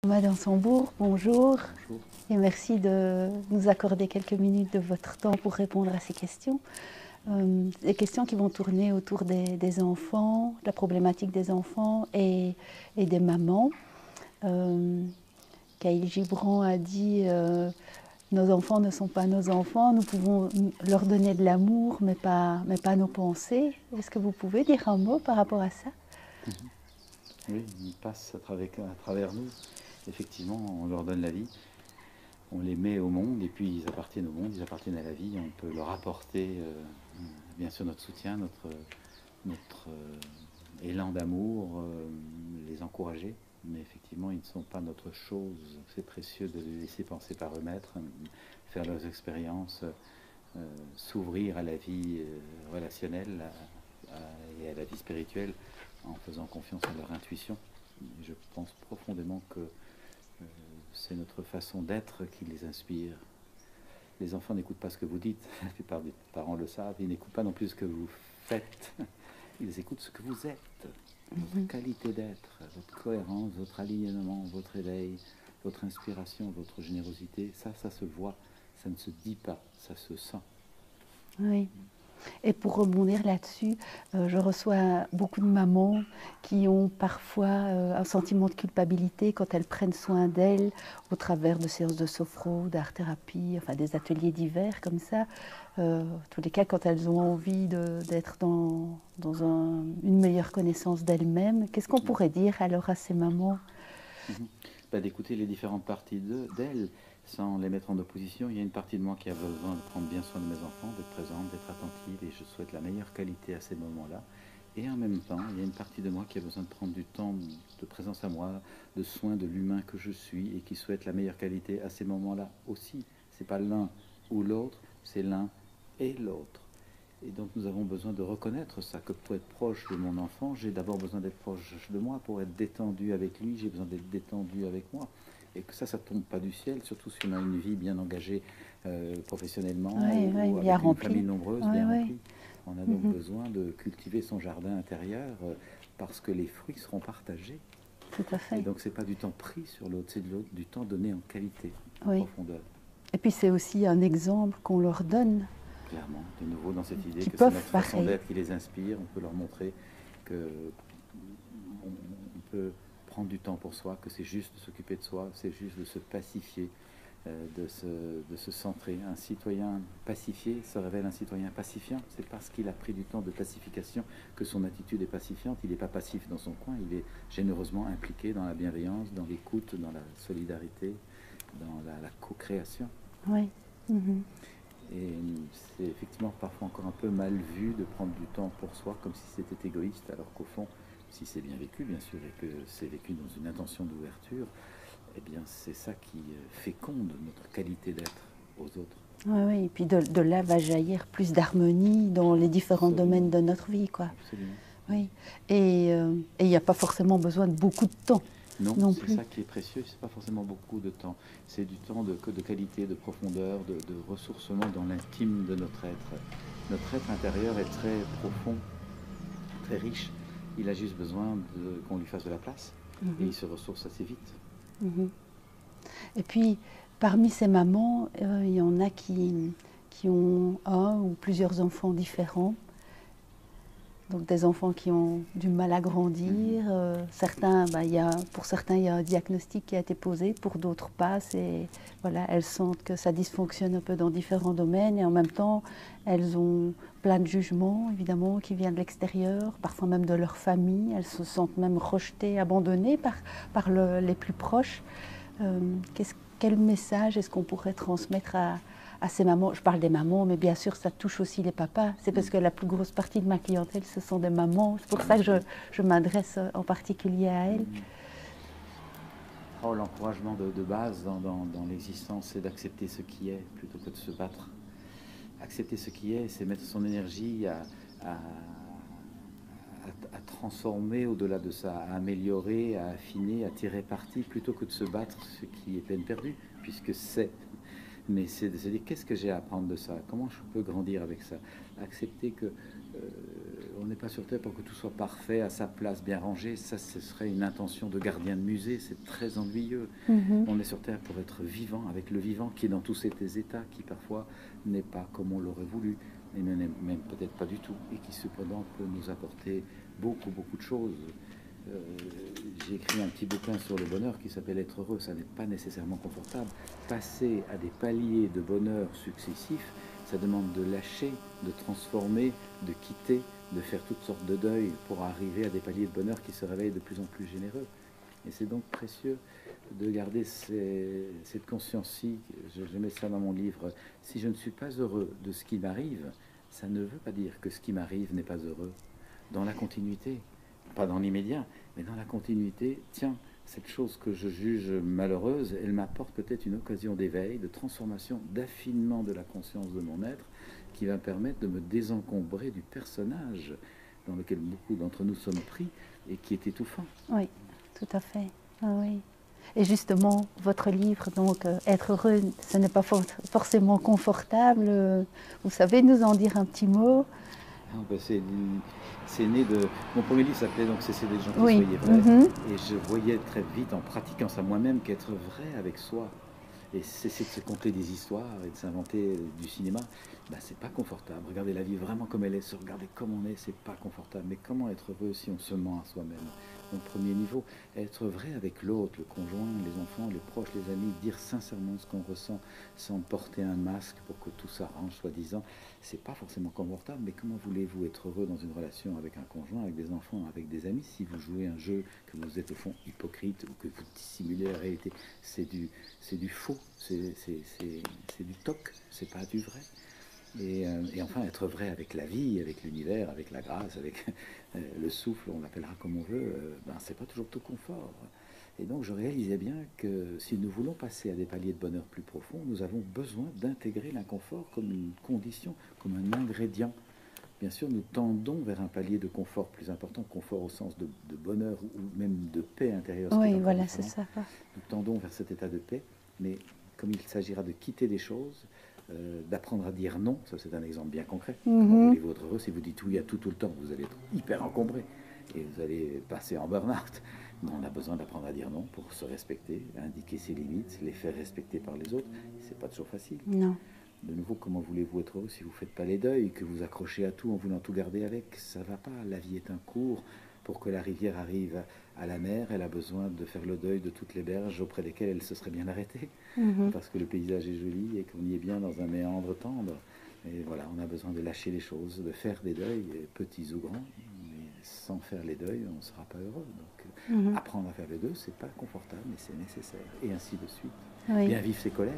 Madame Sambour, bonjour Bonjour. et merci de nous accorder quelques minutes de votre temps pour répondre à ces questions. Des questions qui vont tourner autour des enfants, de la problématique des enfants et des mamans. Khalil Gibran a dit nos enfants ne sont pas nos enfants, nous pouvons leur donner de l'amour mais pas nos pensées. Est-ce que vous pouvez dire un mot par rapport à ça? Oui, ils passent à travers nous. Effectivement, on leur donne la vie, on les met au monde et puis ils appartiennent au monde, ils appartiennent à la vie. On peut leur apporter bien sûr notre soutien, notre élan d'amour, les encourager. Mais effectivement, ils ne sont pas notre chose. C'est précieux de les laisser penser par eux-mêmes, faire leurs expériences, s'ouvrir à la vie relationnelle et à la vie spirituelle en faisant confiance à leur intuition. Je pense profondément que c'est notre façon d'être qui les inspire. Les enfants n'écoutent pas ce que vous dites, la plupart des parents le savent, ils n'écoutent pas non plus ce que vous faites, ils écoutent ce que vous êtes, votre qualité d'être, votre cohérence, votre alignement, votre éveil, votre inspiration, votre générosité. Ça se voit, ça ne se dit pas, ça se sent. Oui. Et pour rebondir là-dessus, je reçois beaucoup de mamans qui ont parfois un sentiment de culpabilité quand elles prennent soin d'elles au travers de séances de sophro, d'art-thérapie, enfin des ateliers divers comme ça. En tous les cas, quand elles ont envie d'être dans une meilleure connaissance d'elles-mêmes, qu'est-ce qu'on pourrait dire alors à ces mamans? D'écouter les différentes parties d'elles sans les mettre en opposition. Il y a une partie de moi qui a besoin de prendre bien soin de mes enfants, d'être présente, d'être attentive, et je souhaite la meilleure qualité à ces moments-là. Et en même temps, il y a une partie de moi qui a besoin de prendre du temps de présence à moi, de soin de l'humain que je suis, et qui souhaite la meilleure qualité à ces moments-là aussi. C'est pas l'un ou l'autre, c'est l'un et l'autre. Et donc nous avons besoin de reconnaître ça, que pour être proche de mon enfant, j'ai d'abord besoin d'être proche de moi. Pour être détendu avec lui, j'ai besoin d'être détendu avec moi. Et que ça tombe pas du ciel, surtout si on a une vie bien engagée professionnellement, ou Bien avec une remplie. famille nombreuse, bien remplie. On a donc besoin de cultiver son jardin intérieur parce que les fruits seront partagés. Tout à fait. Et donc c'est pas du temps pris sur l'autre, c'est du temps donné en qualité, en profondeur. Et puis c'est aussi un exemple qu'on leur donne. Clairement, de nouveau dans cette idée Qui que c'est peuvent notre façon d'être qui les inspire. On peut leur montrer que on peut prendre du temps pour soi, que c'est juste de s'occuper de soi, c'est juste de se pacifier, de se centrer. Un citoyen pacifié se révèle un citoyen pacifiant. C'est parce qu'il a pris du temps de pacification que son attitude est pacifiante. Il n'est pas passif dans son coin, il est généreusement impliqué dans la bienveillance, dans l'écoute, dans la solidarité, dans la co-création. Oui. Et c'est effectivement parfois encore un peu mal vu de prendre du temps pour soi comme si c'était égoïste, alors qu'au fond, si c'est bien vécu, bien sûr, et que c'est vécu dans une intention d'ouverture, eh bien c'est ça qui féconde notre qualité d'être aux autres. Oui, et puis de là va jaillir plus d'harmonie dans les différents domaines de notre vie, quoi. Absolument. Oui. Et il n'y a pas forcément besoin de beaucoup de temps. Non, c'est ça qui est précieux, c'est pas forcément beaucoup de temps. C'est du temps de qualité, de profondeur, de ressourcement dans l'intime de notre être. Notre être intérieur est très profond, très riche. Il a juste besoin qu'on lui fasse de la place et il se ressource assez vite. Et puis, parmi ces mamans, il y en a qui ont un ou plusieurs enfants différents. Donc des enfants qui ont du mal à grandir. Certains, pour certains, il y a un diagnostic qui a été posé, pour d'autres pas. Voilà, elles sentent que ça dysfonctionne un peu dans différents domaines et en même temps, elles ont plein de jugements, évidemment, qui viennent de l'extérieur, parfois même de leur famille. Elles se sentent même rejetées, abandonnées par les plus proches. Quel message est-ce qu'on pourrait transmettre à ces mamans? Je parle des mamans, mais bien sûr, ça touche aussi les papas. C'est parce que la plus grosse partie de ma clientèle, ce sont des mamans. C'est pour ça que je m'adresse en particulier à elles. Oh, l'encouragement de base dans l'existence, c'est d'accepter ce qui est plutôt que de se battre. Accepter ce qui est, c'est mettre son énergie à transformer au-delà de ça, à améliorer, à affiner, à tirer parti, plutôt que de se battre, ce qui est peine perdue, puisque c'est. Mais c'est de se dire, qu'est-ce que j'ai à apprendre de ça? Comment je peux grandir avec ça? Accepter que on n'est pas sur Terre pour que tout soit parfait, à sa place, bien rangé. Ça, ce serait une intention de gardien de musée. C'est très ennuyeux. On est sur Terre pour être vivant, avec le vivant qui est dans tous ces états, qui parfois n'est pas comme on l'aurait voulu, et même peut-être pas du tout, et qui cependant peut nous apporter beaucoup, beaucoup de choses. J'ai écrit un petit bouquin sur le bonheur qui s'appelle Être heureux. Ça n'est pas nécessairement confortable. Passer à des paliers de bonheur successifs, ça demande de lâcher, de transformer, de quitter, de faire toutes sortes de deuils pour arriver à des paliers de bonheur qui se réveillent de plus en plus généreux. Et c'est donc précieux de garder cette conscience-ci. Je mets ça dans mon livre. Si je ne suis pas heureux de ce qui m'arrive, ça ne veut pas dire que ce qui m'arrive n'est pas heureux. Dans la continuité, pas dans l'immédiat, mais dans la continuité, tiens, cette chose que je juge malheureuse, elle m'apporte peut-être une occasion d'éveil, de transformation, d'affinement de la conscience de mon être, qui va permettre de me désencombrer du personnage dans lequel beaucoup d'entre nous sommes pris et qui est étouffant. Oui, tout à fait. Ah, oui. Et justement, votre livre, donc, Être heureux, ce n'est pas forcément confortable. Vous savez nous en dire un petit mot? C'est né de... Mon premier livre s'appelait donc Cessez d'être gentil, Oui. soyez vrai. Et je voyais très vite, en pratiquant ça moi-même, qu'être vrai avec soi et cesser de se conter des histoires et de s'inventer du cinéma, ben, c'est pas confortable. Regarder la vie vraiment comme elle est, se regarder comme on est, c'est pas confortable. Mais comment être heureux si on se ment à soi-même? Donc, premier niveau, être vrai avec l'autre, le conjoint, les enfants, les proches, les amis, dire sincèrement ce qu'on ressent sans porter un masque pour que tout s'arrange, soi-disant. C'est pas forcément confortable, mais comment voulez-vous être heureux dans une relation avec un conjoint, avec des enfants, avec des amis, si vous jouez un jeu que vous êtes au fond hypocrite ou que vous dissimulez la réalité? C'est du faux, c'est du toc, c'est pas du vrai. Et enfin, être vrai avec la vie, avec l'univers, avec la grâce, avec le souffle, on l'appellera comme on veut, ben, c'est pas toujours tout confort. Et donc je réalisais bien que si nous voulons passer à des paliers de bonheur plus profonds, nous avons besoin d'intégrer l'inconfort comme une condition, comme un ingrédient. Bien sûr, nous tendons vers un palier de confort plus important, confort au sens de bonheur ou même de paix intérieure. Oui, voilà, c'est ça. Nous tendons vers cet état de paix, mais comme il s'agira de quitter des choses, d'apprendre à dire non, ça c'est un exemple bien concret. Comment voulez-vous être heureux si vous dites oui à tout le temps? Vous allez être hyper encombré et vous allez passer en burn-out. On a besoin d'apprendre à dire non pour se respecter, indiquer ses limites, les faire respecter par les autres. C'est pas toujours facile. Non. De nouveau, comment voulez-vous être heureux si vous ne faites pas les deuils, que vous accrochez à tout en voulant tout garder avec? Ça ne va pas. La vie est un cours. Pour que la rivière arrive à la mer, elle a besoin de faire le deuil de toutes les berges auprès desquelles elle se serait bien arrêtée. Parce que le paysage est joli et qu'on y est bien dans un méandre tendre. Et voilà, on a besoin de lâcher les choses, de faire des deuils, petits ou grands. Mais sans faire les deuils, on ne sera pas heureux. Donc apprendre à faire les deux, c'est pas confortable, mais c'est nécessaire. Et ainsi de suite. Oui. Bien vivre ses colères.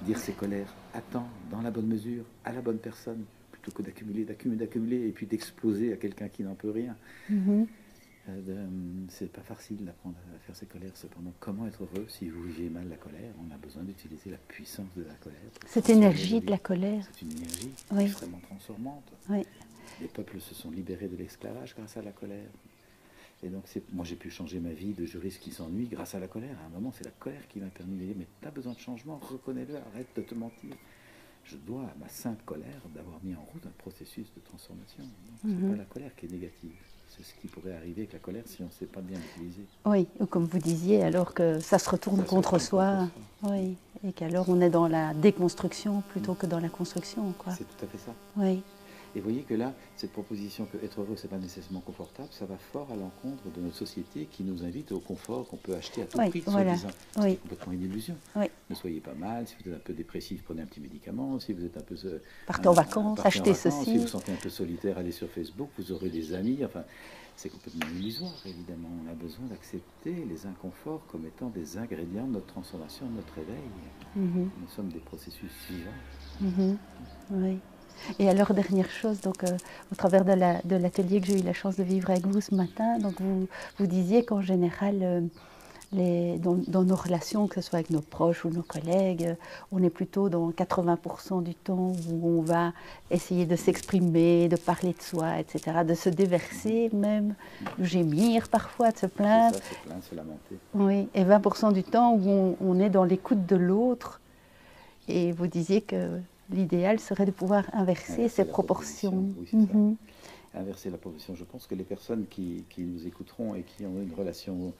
Dire ses colères à temps, dans la bonne mesure, à la bonne personne, plutôt que d'accumuler, et puis d'exploser à quelqu'un qui n'en peut rien. C'est pas facile d'apprendre à faire ses colères. Cependant, comment être heureux si vous vivez mal la colère? On a besoin d'utiliser la puissance de la colère. Cette énergie de la colère. C'est une énergie extrêmement transformante. Oui. Les peuples se sont libérés de l'esclavage grâce à la colère. Et donc, moi, j'ai pu changer ma vie de juriste qui s'ennuie grâce à la colère. À un moment, c'est la colère qui m'a permis de dire, mais tu as besoin de changement, reconnais-le, arrête de te mentir. Je dois à ma sainte colère d'avoir mis en route un processus de transformation. Ce n'est pas la colère qui est négative. C'est ce qui pourrait arriver avec la colère si on ne sait pas bien l'utiliser. Oui, ou comme vous disiez, alors que ça se retourne contre soi. Oui, et qu'alors on est dans la déconstruction plutôt que dans la construction, quoi. C'est tout à fait ça. Oui. Et vous voyez que là, cette proposition que être heureux, c'est pas nécessairement confortable, ça va fort à l'encontre de notre société qui nous invite au confort qu'on peut acheter à tout prix, soi-disant. C'est complètement une illusion. Ne soyez pas mal, si vous êtes un peu dépressif, prenez un petit médicament, si vous êtes un peu... partez en vacances, achetez ceci. Si vous vous sentez un peu solitaire, allez sur Facebook, vous aurez des amis, enfin, c'est complètement illusoire, évidemment. On a besoin d'accepter les inconforts comme étant des ingrédients de notre transformation, de notre éveil. Nous sommes des processus vivants. Oui. Et alors, dernière chose, donc, au travers de l'atelier que j'ai eu la chance de vivre avec vous ce matin, donc vous disiez qu'en général, dans nos relations, que ce soit avec nos proches ou nos collègues, on est plutôt dans 80% du temps où on va essayer de s'exprimer, de parler de soi, etc., de se déverser même, de gémir parfois, de se plaindre. C'est ça, se plaindre, se lamenter. Oui, et 20% du temps où on est dans l'écoute de l'autre. Et vous disiez que l'idéal serait de pouvoir inverser ces proportions. Oui, inverser la proposition. Je pense que les personnes qui nous écouteront et qui ont une relation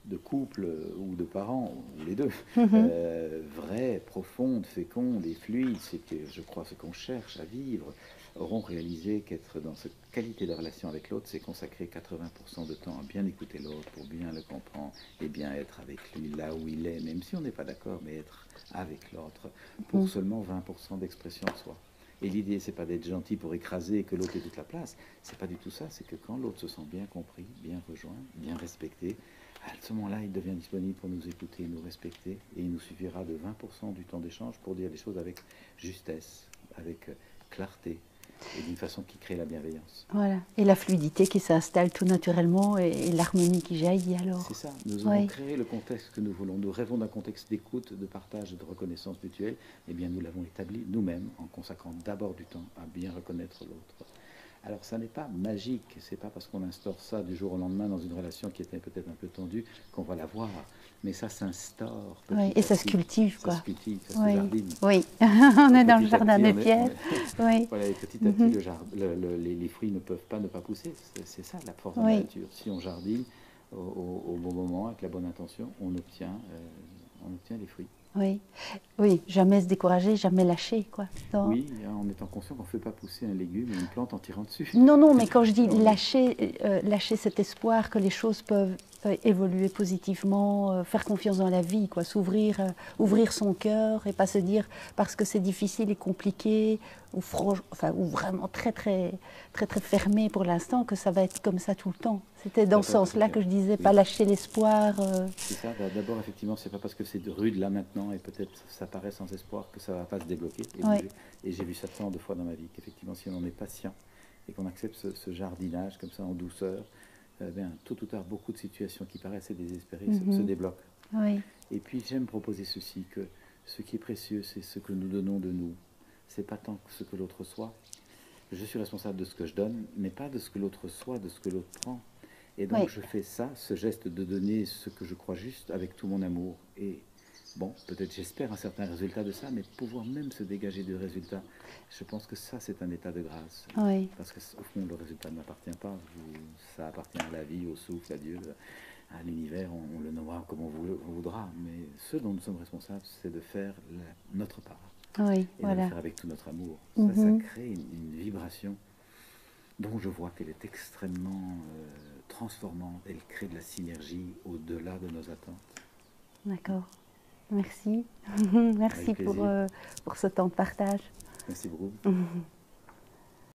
de couple ou de parents, ou les deux, vraie, profonde, féconde et fluide, c'est que je crois ce qu'on cherche à vivre, auront réalisé qu'être dans cette qualité de relation avec l'autre, c'est consacrer 80% de temps à bien écouter l'autre, pour bien le comprendre et bien être avec lui là où il est, même si on n'est pas d'accord, mais être avec l'autre pour seulement 20% d'expression de soi. Et l'idée, c'est pas d'être gentil pour écraser et que l'autre ait toute la place. C'est pas du tout ça. C'est que quand l'autre se sent bien compris, bien rejoint, bien respecté, à ce moment-là, il devient disponible pour nous écouter, nous respecter, et il nous suffira de 20% du temps d'échange pour dire les choses avec justesse, avec clarté, et d'une façon qui crée la bienveillance. Voilà. Et la fluidité qui s'installe tout naturellement et l'harmonie qui jaillit alors. C'est ça, nous avons créé le contexte que nous voulons. Nous rêvons d'un contexte d'écoute, de partage et de reconnaissance mutuelle. Eh bien, nous l'avons établi nous-mêmes en consacrant d'abord du temps à bien reconnaître l'autre. Alors, ça n'est pas magique, c'est pas parce qu'on instaure ça du jour au lendemain dans une relation qui était peut-être un peu tendue qu'on va la voir, mais ça s'instaure. Oui, et ça se cultive, quoi. Ça se cultive, ça se jardine. Oui, on est dans le jardin des pierres. Oui. Voilà, et petit à petit, les fruits ne peuvent pas ne pas pousser. C'est ça la force de la nature. Si on jardine au bon moment, avec la bonne intention, on obtient les fruits. Oui, oui, jamais se décourager, jamais lâcher, quoi. Oui, en étant conscient qu'on ne fait pas pousser un légume ou une plante en tirant dessus. Non, non, mais quand je dis lâcher cet espoir que les choses peuvent évoluer positivement, faire confiance dans la vie, quoi, s'ouvrir, ouvrir son cœur et pas se dire parce que c'est difficile et compliqué ou vraiment très fermé pour l'instant que ça va être comme ça tout le temps. C'était dans ce sens-là que je disais, pas lâcher l'espoir. C'est ça, d'abord effectivement, c'est pas parce que c'est rude là maintenant et peut-être ça paraît sans espoir que ça va pas se débloquer et bouger. Et j'ai vu ça tant de fois dans ma vie qu'effectivement si on est patient et qu'on accepte ce jardinage comme ça en douceur, bien, tôt ou tard, beaucoup de situations qui paraissaient désespérées se débloquent. Oui. Et puis j'aime proposer ceci, que ce qui est précieux, c'est ce que nous donnons de nous. C'est pas tant ce que l'autre soit. Je suis responsable de ce que je donne, mais pas de ce que l'autre soit, de ce que l'autre prend. Et donc je fais ça, ce geste de donner ce que je crois juste avec tout mon amour. Et bon, peut-être j'espère un certain résultat de ça, mais pouvoir même se dégager du résultat, je pense que ça c'est un état de grâce. Oui. Parce qu'au fond le résultat ne m'appartient pas, ça appartient à la vie, au souffle, à Dieu, à l'univers, on le nommera comme on voudra. Mais ce dont nous sommes responsables, c'est de faire notre part. Oui, et de le faire avec tout notre amour. Ça crée une vibration dont je vois qu'elle est extrêmement transformante. Elle crée de la synergie au-delà de nos attentes. D'accord. Merci. Merci pour ce temps de partage. Merci beaucoup.